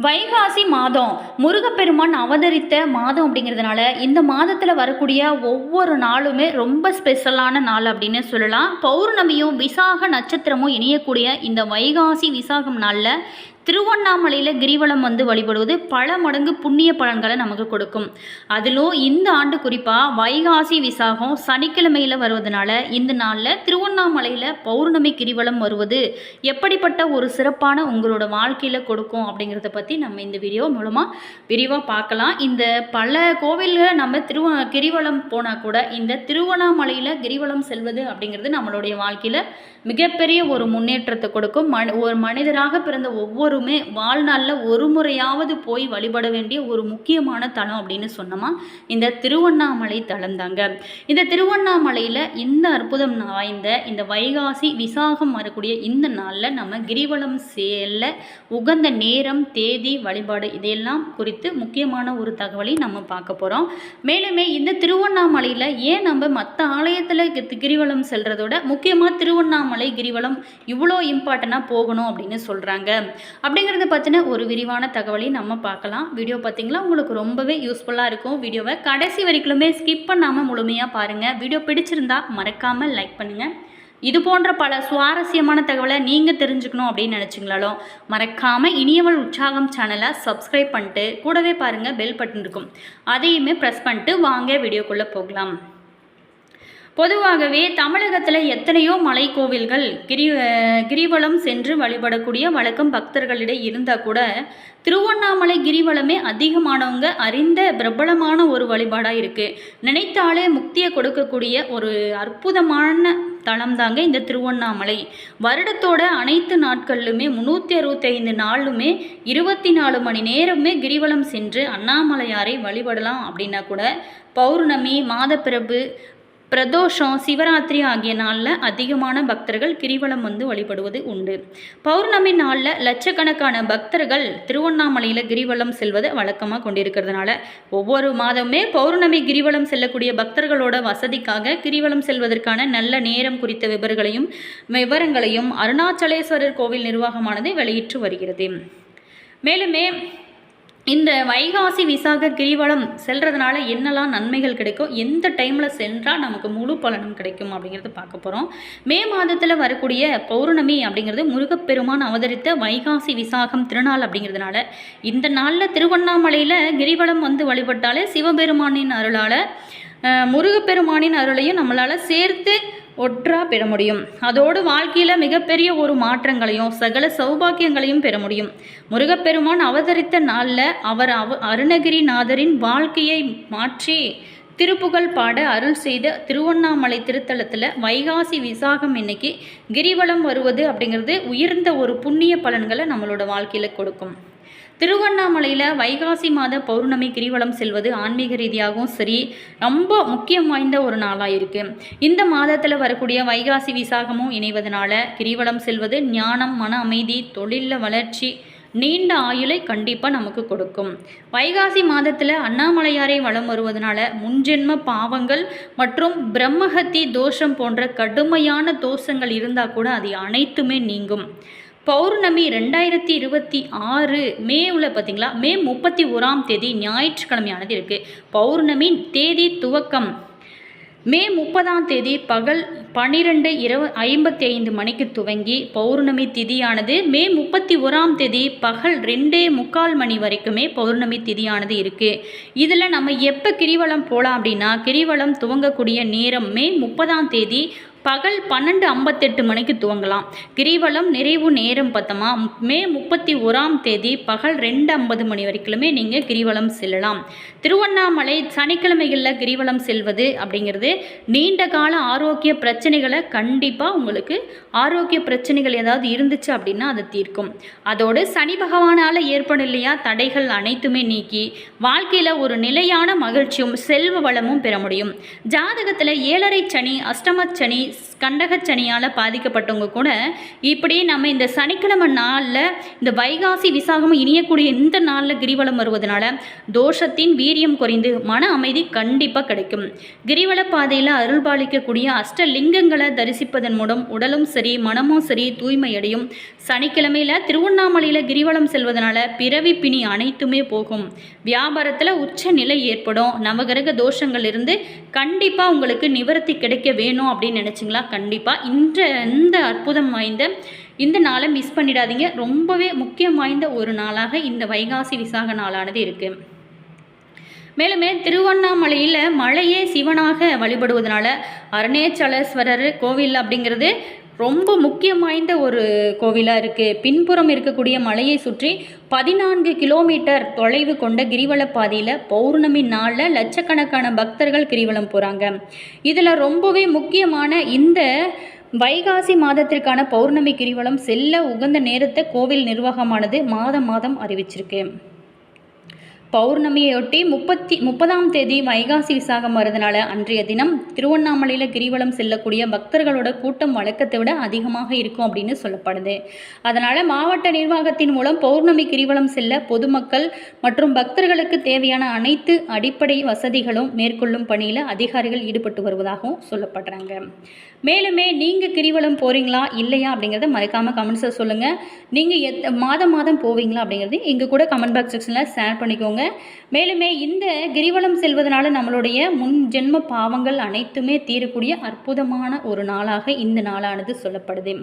வைகாசி மாதம் முருகப்பெருமான் அவதரித்த மாதம் அப்படிங்கிறதுனால இந்த மாதத்தில் வரக்கூடிய ஒவ்வொரு நாளுமே ரொம்ப ஸ்பெஷலான நாள் அப்படின்னு சொல்லலாம். பௌர்ணமியும் விசாக நட்சத்திரமும் இணையக்கூடிய இந்த வைகாசி விசாகம் நாளில் திருவண்ணாமலையில் கிரிவலம் வழிபடுவது பல மடங்கு புண்ணிய பலன்களை நமக்கு கொடுக்கும். அதிலும் இந்த ஆண்டு குறிப்பாக வைகாசி விசாகம் சனிக்கிழமையில் வருவதனால இந்த நாளில் திருவண்ணாமலையில் பௌர்ணமி கிரிவலம் வருவது எப்படிப்பட்ட ஒரு சிறப்பான உங்களோட வாழ்க்கையில் கொடுக்கும் அப்படிங்கிறத பற்றி நம்ம இந்த வீடியோ மூலமாக விரிவாக பார்க்கலாம். இந்த பல கோவில்களை நம்ம கிரிவலம் போனால் கூட இந்த திருவண்ணாமலையில் கிரிவலம் செல்வது அப்படிங்கிறது நம்மளுடைய வாழ்க்கையில் மிகப்பெரிய ஒரு முன்னேற்றத்தை கொடுக்கும். ஒரு மனிதராக பிறந்த ஒவ்வொருமே வாழ்நாளில் ஒரு முறையாவது போய் வழிபட வேண்டிய ஒரு முக்கியமான தலம் அப்படின்னு சொன்னோமா இந்த திருவண்ணாமலை தலம் தாங்க. இந்த திருவண்ணாமலையில் இந்த அற்புதம் வாய்ந்த இந்த வைகாசி விசாகம் வரக்கூடிய இந்த நாளில் நம்ம கிரிவலம் செல்ல உகந்த நேரம், தேதி, வழிபாடு இதையெல்லாம் குறித்து முக்கியமான ஒரு தகவலை நம்ம பார்க்க போகிறோம். மேலுமே இந்த திருவண்ணாமலையில் ஏன் நம்ம மற்ற ஆலயத்தில் கிரிவலம் செல்றதோட முக்கியமாக திருவண்ணாமலை கிரிவலம் இவ்வளோ இம்பார்ட்டண்டாக போகணும் அப்படின்னு சொல்கிறாங்க அப்படிங்கிறத பற்றின ஒரு விரிவான தகவலை நம்ம பார்க்கலாம். வீடியோ பார்த்தீங்களா உங்களுக்கு ரொம்பவே யூஸ்ஃபுல்லாக இருக்கும். வீடியோவை கடைசி வரைக்குமே ஸ்கிப் பண்ணாமல் முழுமையாக பாருங்கள். வீடியோ பிடிச்சிருந்தா மறக்காமல் லைக் பண்ணுங்கள். இது போன்ற பல சுவாரஸ்யமான தகவலை நீங்கள் தெரிஞ்சுக்கணும் அப்படின்னு நினச்சிங்களாலும் மறக்காமல் இனியவள் உற்சாகம் சேனலை சப்ஸ்கிரைப் பண்ணிட்டு கூடவே பாருங்கள் பெல் பட்டன் இருக்கும், அதையுமே ப்ரெஸ் பண்ணிட்டு வாங்க வீடியோக்குள்ளே போகலாம். பொதுவாகவே தமிழகத்தில் எத்தனையோ மலை கோவில்கள் கிரிவலம் சென்று வழிபடக்கூடிய வழக்கம் பக்தர்களிடையே இருந்தால் கூட திருவண்ணாமலை கிரிவலமே அதிகமானவங்க அறிந்த பிரபலமான ஒரு வழிபாடாக இருக்குது. நினைத்தாலே முக்தியை கொடுக்கக்கூடிய ஒரு அற்புதமான தலம் தாங்க இந்த திருவண்ணாமலை. வருடத்தோட அனைத்து நாட்களிலுமே 365 நாளுமே 24 மணி நேரமே கிரிவலம் சென்று அண்ணாமலையாரை வழிபடலாம். அப்படின்னா கூட பௌர்ணமி, மாதப்பிறப்பு, பிரதோஷம், சிவராத்திரி ஆகிய நாளில் அதிகமான பக்தர்கள் கிரிவலம் வழிபடுவது உண்டு. பௌர்ணமி நாளில் லட்சக்கணக்கான பக்தர்கள் திருவண்ணாமலையில் கிரிவலம் செல்வதை வழக்கமாக கொண்டிருக்கிறதுனால ஒவ்வொரு மாதமே பௌர்ணமி கிரிவலம் செல்லக்கூடிய பக்தர்களோட வசதிக்காக கிரிவலம் செல்வதற்கான நல்ல நேரம் குறித்த விவரங்களையும் அருணாச்சலேஸ்வரர் கோவில் நிர்வாகமானது வெளியிட்டு வருகிறது. மேலுமே இந்த வைகாசி விசாக கிரிவலம் செல்றதுனால என்னெல்லாம் நன்மைகள் கிடைக்கும், எந்த டைமில் சென்றால் நமக்கு முழு பலனும் கிடைக்கும் அப்படிங்கிறது பார்க்க போகிறோம். மே மாதத்தில் வரக்கூடிய பௌர்ணமி அப்படிங்கிறது முருகப்பெருமான் அவதரித்த வைகாசி விசாகம் திருநாள் அப்படிங்கிறதுனால இந்த நாளில் திருவண்ணாமலையில் கிரிவலம் வழிபட்டாலே சிவபெருமானின் அருளால் முருகப்பெருமானின் அருளையும் நம்மளால் சேர்த்து ஒற்றா பெற முடியும். அதோடு வாழ்க்கையில் மிகப்பெரிய ஒரு மாற்றங்களையும் சகல சௌபாக்கியங்களையும் பெற முடியும். முருகப்பெருமான் அவதரித்த நாளில் அவர் அருணகிரிநாதரின் வாழ்க்கையை மாற்றி திருப்புகழ் பாட அருள் செய்த திருவண்ணாமலை திருத்தலத்தில் வைகாசி விசாகம் இன்னைக்கு கிரிவலம் வருவது அப்படிங்கிறது உயர்ந்த ஒரு புண்ணிய பலன்களை நம்மளோட வாழ்க்கையில் கொடுக்கும். திருவண்ணாமலையில் வைகாசி மாத பௌர்ணமி கிரிவலம் செல்வது ஆன்மீக ரீதியாகவும் சரி ரொம்ப முக்கியம் வாய்ந்த ஒரு நாளாக இருக்குது. இந்த மாதத்தில் வரக்கூடிய வைகாசி விசாகமும் இணைவதனால கிரிவலம் செல்வது ஞானம், மன அமைதி, தொழிலில் வளர்ச்சி, நீண்ட ஆயுளை கண்டிப்பாக நமக்கு கொடுக்கும். வைகாசி மாதத்தில் அண்ணாமலையாரை வலம் வருவதனால முன்ஜென்ம பாவங்கள் மற்றும் பிரம்மஹத்தி தோஷம் போன்ற கடுமையான தோஷங்கள் இருந்தால் கூட அது அனைத்துமே நீங்கும். பௌர்ணமி 2026 மேவில் பார்த்தீங்களா, மே 31ஆம் தேதி ஞாயிற்றுக்கிழமையானது இருக்குது. பௌர்ணமி தேதி துவக்கம் மே 30ஆம் தேதி பகல் 12:55 மணிக்கு துவங்கி பௌர்ணமி திதியானது மே 31ஆம் தேதி பகல் 2:45 மணி வரைக்குமே பௌர்ணமி திதியானது இருக்குது. இதில் நம்ம எப்போ கிரிவலம் போகலாம் அப்படின்னா கிரிவலம் துவங்கக்கூடிய நேரம் மே 30ஆம் தேதி பகல் 12:58 மணிக்கு துவங்கலாம். கிரிவலம் நிறைவு நேரம் பார்த்தோமா மே 31ஆம் தேதி பகல் 2:50 மணி வரைக்குமே நீங்கள் கிரிவலம் செல்லலாம். திருவண்ணாமலை சனிக்கிழமைகளில் கிரிவலம் செல்வது அப்படிங்கிறது நீண்ட கால ஆரோக்கிய பிரச்சனைகளை கண்டிப்பாக உங்களுக்கு ஆரோக்கிய பிரச்சனைகள் ஏதாவது இருந்துச்சு அப்படின்னா அதை தீர்க்கும். அதோடு சனி பகவானால் ஏற்படும் இல்லையா தடைகள் அனைத்துமே நீக்கி வாழ்க்கையில் ஒரு நிலையான மகிழ்ச்சியும் செல்வ வளமும் பெற முடியும். ஜாதகத்தில் 7.5 சனி, அஷ்டம சனி, கண்டகச்சனியால் பாதிக்கப்பட்டவங்க கூட இப்படி நம்ம இந்த சனிக்கிழமை நாளில் இந்த வைகாசி விசாகமும் இனியக்கூடிய இந்த நாளில் கிரிவலம் வருவதனால தோஷத்தின் வீரியம் குறைந்து மன அமைதி கண்டிப்பாக கிடைக்கும். கிரிவல பாதையில் அருள்பாலிக்கக்கூடிய அஷ்டலிங்கங்களை தரிசிப்பதன் மூலம் உடலும் சரி மனமும் சரி தூய்மையடையும். சனிக்கிழமையில் திருவண்ணாமலையில் கிரிவலம் செல்வதனால பிறவி பிணி அனைத்துமே போகும். வியாபாரத்தில் உச்ச நிலை ஏற்படும். நவகிரக தோஷங்கள் இருந்து கண்டிப்பாக உங்களுக்கு நிவர்த்தி கிடைக்க வேணும் அப்படின்னு நினச்சிங்களா, கண்டிப்பாக இந்த அற்புதம் வாய்ந்த இந்த நாளை மிஸ் பண்ணிடாதீங்க. ரொம்பவே முக்கியம் வாய்ந்த ஒரு நாளாக இந்த வைகாசி விசாக நாளானது இருக்குது. மேலுமே திருவண்ணாமலையில் மலையே சிவனாக வழிபடுவதனால அருணாச்சலேஸ்வரர் கோவில் அப்படிங்கிறது ரொம்ப முக்கியம் வாய்ந்த ஒரு கோவிலாக இருக்குது. பின்புறம் இருக்கக்கூடிய மலையை சுற்றி 14 கிலோமீட்டர் தொலைவு கொண்ட கிரிவல பாதையில் பௌர்ணமி நாளில் லட்சக்கணக்கான பக்தர்கள் கிரிவலம் போகிறாங்க. இதில் ரொம்பவே முக்கியமான இந்த வைகாசி மாதத்திற்கான பௌர்ணமி கிரிவலம் செல்ல உகந்த நேரத்தை கோவில் நிர்வாகமானது மாதம் அறிவிச்சிருக்கு. பௌர்ணமியொட்டி 30ஆம் தேதி வைகாசி விசாகம் வருதுனால அன்றைய தினம் திருவண்ணாமலையில் கிரிவலம் செல்லக்கூடிய பக்தர்களோட கூட்டம் வழக்கத்தை விட அதிகமாக இருக்கும் அப்படின்னு சொல்லப்படுது. அதனால் மாவட்ட நிர்வாகத்தின் மூலம் பௌர்ணமி கிரிவலம் செல்ல பொதுமக்கள் மற்றும் பக்தர்களுக்கு தேவையான அனைத்து அடிப்படை வசதிகளும் மேற்கொள்ளும் பணியில் அதிகாரிகள் ஈடுபட்டு வருவதாகவும் சொல்லப்படுறாங்க. மேலுமே நீங்கள் கிரிவலம் போகிறீங்களா இல்லையா அப்படிங்கிறத மறக்காமல் கமெண்ட்ஸில் சொல்லுங்கள். நீங்கள் மாதம் போவீங்களா அப்படிங்கிறது எங்கள் கூட கமெண்ட் பாக்ஸ் செக்ஷனில் ஷேர் பண்ணிக்கோங்க. மேலுமே இந்த கிரிவலம் செல்வதனால நம்மளுடைய முன் ஜென்ம பாவங்கள் அனைத்துமே தீரக்கூடிய அற்புதமான ஒரு நாளாக இந்த நாளானது சொல்லப்படுது.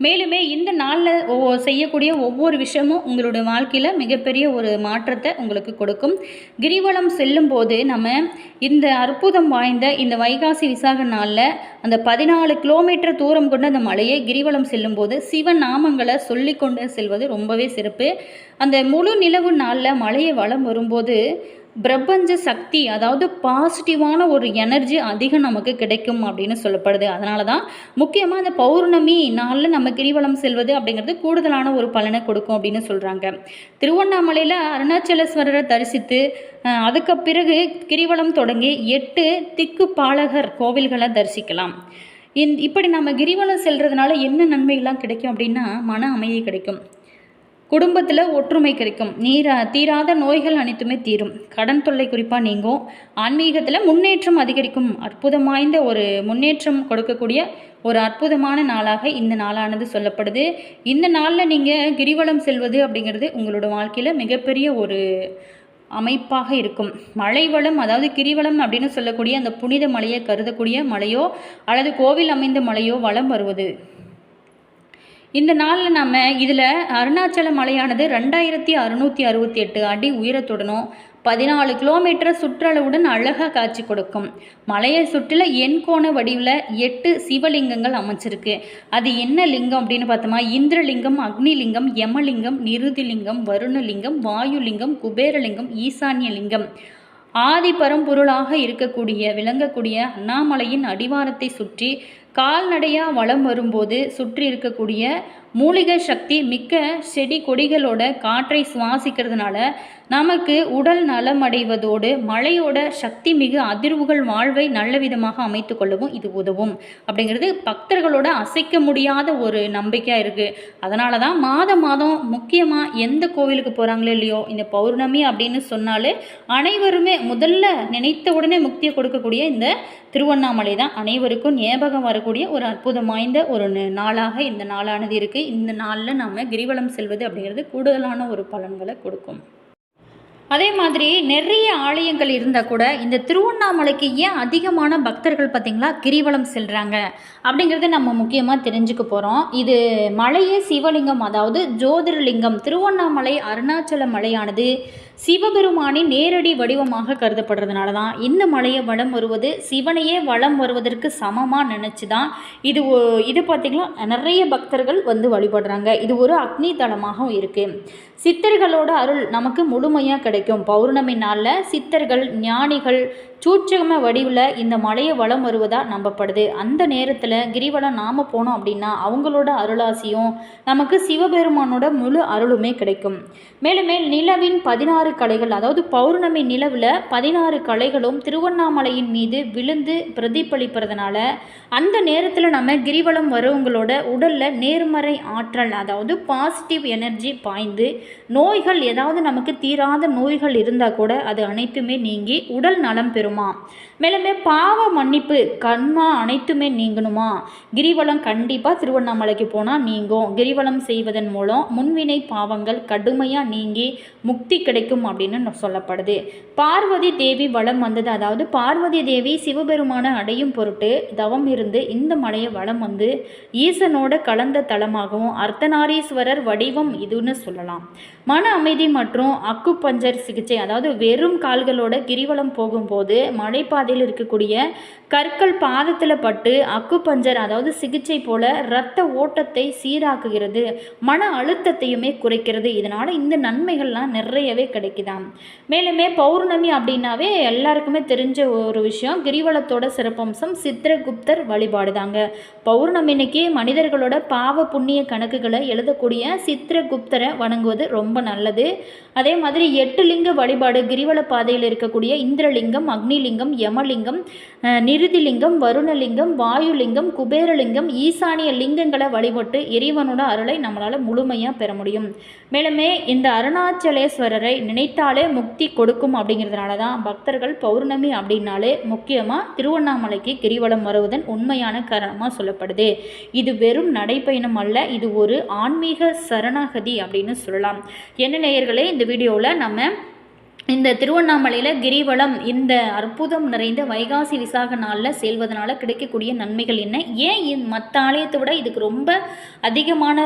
மேலுமே இந்த நாளில் செய்யக்கூடிய ஒவ்வொரு விஷயமும் உங்களுடைய வாழ்க்கையில் மிகப்பெரிய ஒரு மாற்றத்தை உங்களுக்கு கொடுக்கும். கிரிவலம் செல்லும் போது நம்ம இந்த அற்புதம் வாய்ந்த இந்த வைகாசி விசாக நாளில் அந்த 14 கிலோமீட்டர் தூரம் கொண்ட அந்த மலையை கிரிவலம் செல்லும்போது சிவநாமங்களை சொல்லிக்கொண்டு செல்வது ரொம்பவே சிறப்பு. அந்த முழு நிலவு நாளில் மலையை வலம் வரும்போது பிரபஞ்ச சக்தி, அதாவது பாசிட்டிவான ஒரு எனர்ஜி அதிகம் நமக்கு கிடைக்கும் அப்படின்னு சொல்லப்படுது. அதனால தான் முக்கியமாக அந்த பௌர்ணமி நாளில் நம்ம கிரிவலம் செல்வது அப்படிங்கிறது கூடுதலான ஒரு பலனை கொடுக்கும் அப்படின்னு சொல்கிறாங்க. திருவண்ணாமலையில் அருணாச்சலேஸ்வரரை தரிசித்து அதுக்கு பிறகு கிரிவலம் தொடங்கி 8 திக்கு பாலகர் கோவில்களை தரிசிக்கலாம். இப்படி நம்ம கிரிவலம் செல்றதுனால என்ன நன்மைகள்லாம் கிடைக்கும் அப்படின்னா மன அமைதி கிடைக்கும், குடும்பத்தில் ஒற்றுமை கிடைக்கும், தீராத நோய்கள் அனைத்துமே தீரும், கடன் தொல்லை குறிப்பாக நீங்கும், ஆன்மீகத்தில் முன்னேற்றம் அதிகரிக்கும். அற்புதம் வாய்ந்த ஒரு முன்னேற்றம் கொடுக்கக்கூடிய ஒரு அற்புதமான நாளாக இந்த நாளானது சொல்லப்படுது. இந்த நாளில் நீங்கள் கிரிவலம் செல்வது அப்படிங்கிறது உங்களோட வாழ்க்கையில் மிகப்பெரிய ஒரு அமைப்பாக இருக்கும். மலைவளம், அதாவது கிரிவலம் அப்படின்னு சொல்லக்கூடிய அந்த புனித மலையை கருதக்கூடிய மலையோ அல்லது கோவில் அமைந்த மலையோ வலம் வருவது. இந்த நாளில் நம்ம இதில் அருணாச்சல மலையானது 2668 அடி உயரத்துடனும் 14 கிலோமீட்டர் சுற்றளவுடன் அழகாக காட்சி கொடுக்கும். மலையை சுற்றில எண்கோண வடிவில் 8 சிவலிங்கங்கள் அமைச்சிருக்கு. அது என்ன லிங்கம் அப்படின்னு பார்த்தோமா, இந்திரலிங்கம், அக்னிலிங்கம், யமலிங்கம், நிருதிலிங்கம், வருணலிங்கம், வாயுலிங்கம், குபேரலிங்கம், ஈசான்யலிங்கம். ஆதி பரம்பொருளாக விளங்கக்கூடிய அண்ணாமலையின் அடிவாரத்தை சுற்றி கால்நடையாக வலம் வரும்போது சுற்றி இருக்கக்கூடிய மூலிகை சக்தி மிக்க செடி கொடிகளோட காற்றை சுவாசிக்கிறதுனால நமக்கு உடல் நலம் அடைவதோடு மழையோட சக்தி மிகு அதிர்வுகள் வாழ்வை நல்ல விதமாக அமைத்து கொள்ளவும் இது உதவும் அப்படிங்கிறது பக்தர்களோட அசைக்க முடியாத ஒரு நம்பிக்கையாக இருக்குது. அதனால தான் மாதம் முக்கியமாக எந்த கோவிலுக்கு போகிறாங்களோ இல்லையோ இந்த பௌர்ணமி அப்படின்னு சொன்னாலே அனைவருமே முதல்ல நினைத்த உடனே முக்தியை கொடுக்கக்கூடிய இந்த திருவண்ணாமலை தான் அனைவருக்கும் ஞாபகம் வரக்கூடிய ஒரு அற்புதம் வாய்ந்த ஒரு நாளாக இந்த நாளானது இருக்குது. இந்த நாளில் நம்ம கிரிவலம் செல்வது அப்படிங்கிறது கூடுதலான ஒரு பலன்களை கொடுக்கும். அதே மாதிரி நிறைய ஆலயங்கள் இருந்தால் கூட இந்த திருவண்ணாமலைக்கு ஏன் அதிகமான பக்தர்கள் பார்த்திங்களா கிரிவலம் செல்கிறாங்க அப்படிங்கிறத நம்ம முக்கியமாக தெரிஞ்சுக்க போகிறோம். இது மலையே சிவலிங்கம், அதாவது ஜோதிர்லிங்கம். திருவண்ணாமலை அருணாச்சல மலையானது சிவபெருமானின் நேரடி வடிவமாக கருதப்படுறதுனால தான் இந்த மலையை வலம் வருவது சிவனையே வலம் வருவதற்கு சமமாக நினச்சி தான் இது பார்த்திங்கன்னா நிறைய பக்தர்கள் வந்து வழிபடுறாங்க. இது ஒரு அக்னி தலமாகவும் இருக்குது. சித்தர்களோட அருள் நமக்கு முழுமையாக கிடைக்கும். பௌர்ணமி நாளில் சித்தர்கள், ஞானிகள், சூட்சும வடிவில் இந்த மலையை வலம் வருவதாக நம்பப்படுது. அந்த நேரத்தில் கிரிவலம் நாம் போனோம் அப்படின்னா அவங்களோட அருளாசியும் நமக்கு சிவபெருமானோட முழு அருளுமே கிடைக்கும். மேலுமே நிலவின் 16 கலைகள், அதாவது பௌர்ணமி நிலவில் 16 கலைகளும் திருவண்ணாமலையின் மீது விழுந்து பிரதிபலிப்பறதுனால அந்த நேரத்தில் நம்ம கிரிவலம் வரவங்களோட உடலில் நேர்மறை ஆற்றல், அதாவது பாசிட்டிவ் எனர்ஜி பாய்ந்து நோய்கள் ஏதாவது நமக்கு தீராத நோய்கள் இருந்தால் கூட அது அனைத்துமே நீங்கி உடல் நலம் பெறுமா. மேலுமே பாவ மன்னிப்பு கர்மா அனைத்துமே நீங்கணுமா. கிரிவலம் கண்டிப்பாக திருவண்ணாமலைக்கு போனால் நீங்கும். கிரிவலம் செய்வதன் மூலம் முன்வினை பாவங்கள் கடுமையாக நீங்கி முக்தி கிடைக்கும் அப்படின்னு சொல்லப்படுது. பார்வதி தேவி வலம் வந்தது, அதாவது பார்வதி தேவி சிவபெருமானை அடையும் பொருட்டு தவம் இருந்து இந்த மலையை வலம் வந்து ஈசனோட கலந்த தலமாகவும் அர்த்தநாரீஸ்வரர் வடிவம் இதுன்னு சொல்லலாம். மன அமைதி மற்றும் அக்குபஞ்சர் சிகிச்சை, அதாவது வெறும் கால்களோட கிரிவலம் போகும்போது மலைப்பாதையில் இருக்கக்கூடிய கற்கள் பாதத்தில் பட்டு அக்குபஞ்சர், அதாவது சிகிச்சை போல இரத்த ஓட்டத்தை சீராக்குகிறது, மன அழுத்தத்தையுமே குறைக்கிறது. இதனால் இந்த நன்மைகள்லாம் நிறையவே கிடைக்குதாம். மேலுமே பௌர்ணமி அப்படின்னாவே எல்லாருக்குமே தெரிஞ்ச ஒரு விஷயம், கிரிவலத்தோட சிறப்பம்சம் சித்திரகுப்தர் வழிபாடு தாங்க. பௌர்ணமிக்கு மனிதர்களோட பாவ புண்ணிய கணக்குகளை எழுதக்கூடிய சித்திரகுப்தரை வணங்குவது ரொம்ப நல்லது. அதே மாதிரி 8 லிங்க வழிபாடு, கிரிவல பாதையில் இருக்கக்கூடிய இந்திரலிங்கம், அக்னிலிங்கம், யமலிங்கம், நிருதிலிங்கம், வருணலிங்கம், வாயுலிங்கம், குபேரலிங்கம், ஈசானிய லிங்கங்களை வழிபட்டு இறைவனோட அருளை நம்மளால் முழுமையாக பெற முடியும். மேலுமே இந்த அருணாச்சலேஸ்வரரை நினைத்தாலே முக்தி கொடுக்கும் அப்படிங்கிறதுனால தான் பக்தர்கள் பௌர்ணமி அப்படின்னாலே முக்கியமாக திருவண்ணாமலைக்கு கிரிவலம் வருவதன் உண்மையான காரணமாக சொல்லப்படுது. இது வெறும் நடைப்பயணம் அல்ல, இது ஒரு ஆன்மீக சரணாகதி அப்படின்னு சொல்லலாம். என்ன நேயர்களே, இந்த வீடியோவில் நம்ம இந்த திருவண்ணாமலையில் கிரிவலம் இந்த அற்புதம் நிறைந்த வைகாசி விசாக நாளில் செல்வதனால கிடைக்கக்கூடிய நன்மைகள் என்ன, ஏன் மற்ற ஆலயத்தை விட இதுக்கு ரொம்ப அதிகமான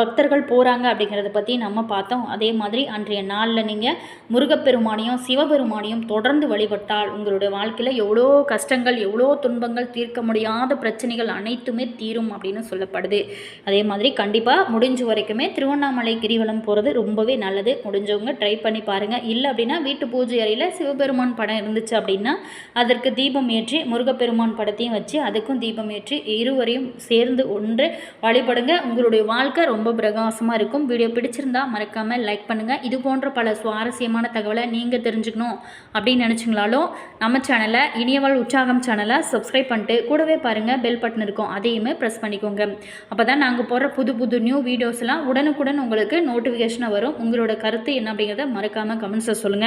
பக்தர்கள் போகிறாங்க அப்படிங்கிறத பற்றி நம்ம பார்த்தோம். அதே மாதிரி அன்றைய நாளில் நீங்கள் முருகப்பெருமானையும் சிவபெருமானையும் தொடர்ந்து வழிபட்டால் உங்களுடைய வாழ்க்கையில் எவ்வளோ கஷ்டங்கள், எவ்வளோ துன்பங்கள், தீர்க்க முடியாத பிரச்சனைகள் அனைத்துமே தீரும் அப்படின்னு சொல்லப்படுது. அதே மாதிரி கண்டிப்பாக முடிஞ்ச வரைக்குமே திருவண்ணாமலை கிரிவலம் போகிறது ரொம்பவே நல்லது. முடிஞ்சவங்க ட்ரை பண்ணி பாருங்கள். இல்லை அப்படின்னா வீட்டு பூஜை அறையில் சிவபெருமான் படம் இருந்துச்சு அப்படின்னா அதற்கு தீபம் ஏற்றி முருகப்பெருமான் படத்தையும் வச்சு அதுக்கும் தீபம் ஏற்றி இருவரையும் சேர்ந்து ஒன்று வழிபடுங்க. உங்களுடைய வாழ்க்கை ரொம்ப பிரகாசமாக இருக்கும். வீடியோ பிடிச்சிருந்தா மறக்காமல் லைக் பண்ணுங்கள். இது போன்ற பல சுவாரஸ்யமான தகவலை நீங்கள் தெரிஞ்சுக்கணும் அப்படின்னு நினச்சிங்களாலும் நம்ம சேனலை இனியவள் உற்சாகம் சேனலை சப்ஸ்கிரைப் பண்ணிட்டு கூடவே பாருங்கள் பெல் பட்டன் இருக்கும், அதையுமே ப்ரெஸ் பண்ணிக்கோங்க. அப்போ தான் நாங்கள் போடுற புது புது நியூ வீடியோஸ்லாம் உடனுக்குடன் உங்களுக்கு நோட்டிஃபிகேஷனாக வரும். உங்களோட கருத்து என்ன அப்படிங்கிறத மறக்காமல் கமெண்ட்ஸில் சொல்லுங்கள்.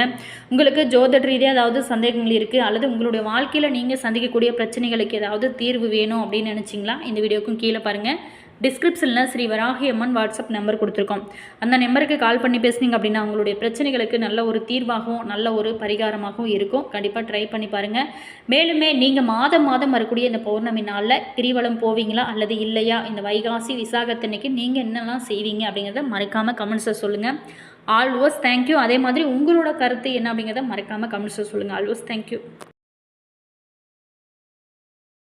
உங்களுக்கு ஜோதிட ரீதியாக ஏதாவது சந்தேகங்கள் இருக்குது அல்லது உங்களுடைய வாழ்க்கையில் நீங்கள் சந்திக்கக்கூடிய பிரச்சனைகளுக்கு ஏதாவது தீர்வு வேணும் அப்படின்னு நினச்சிங்களா, இந்த வீடியோக்கும் கீழே பாருங்கள் டிஸ்கிரிப்ஷனில் ஸ்ரீ வராகி அம்மன் வாட்ஸ்அப் நம்பர் கொடுத்துருக்கோம். அந்த நம்பருக்கு கால் பண்ணி பேசுனீங்க அப்படின்னா உங்களுடைய பிரச்சனைகளுக்கு நல்ல ஒரு தீர்வாகவும் நல்ல ஒரு பரிகாரமாகவும் இருக்கும். கண்டிப்பாக ட்ரை பண்ணி பாருங்கள். மேலுமே நீங்கள் மாதம் வரக்கூடிய இந்த பௌர்ணமி நாளில் கிரிவலம் போவீங்களா அல்லது இல்லையா, இந்த வைகாசி விசாகத்தன்னைக்கு நீங்கள் என்னெல்லாம் செய்வீங்க அப்படிங்கிறத மறக்காமல் கமெண்ட்ஸில் சொல்லுங்கள். Always thank you. அதே மாதிரி உங்களோட கருத்து என்ன அப்படிங்கிறத மறக்காமல் கமெண்ட்ஸில் சொல்லுங்கள். Always thank you.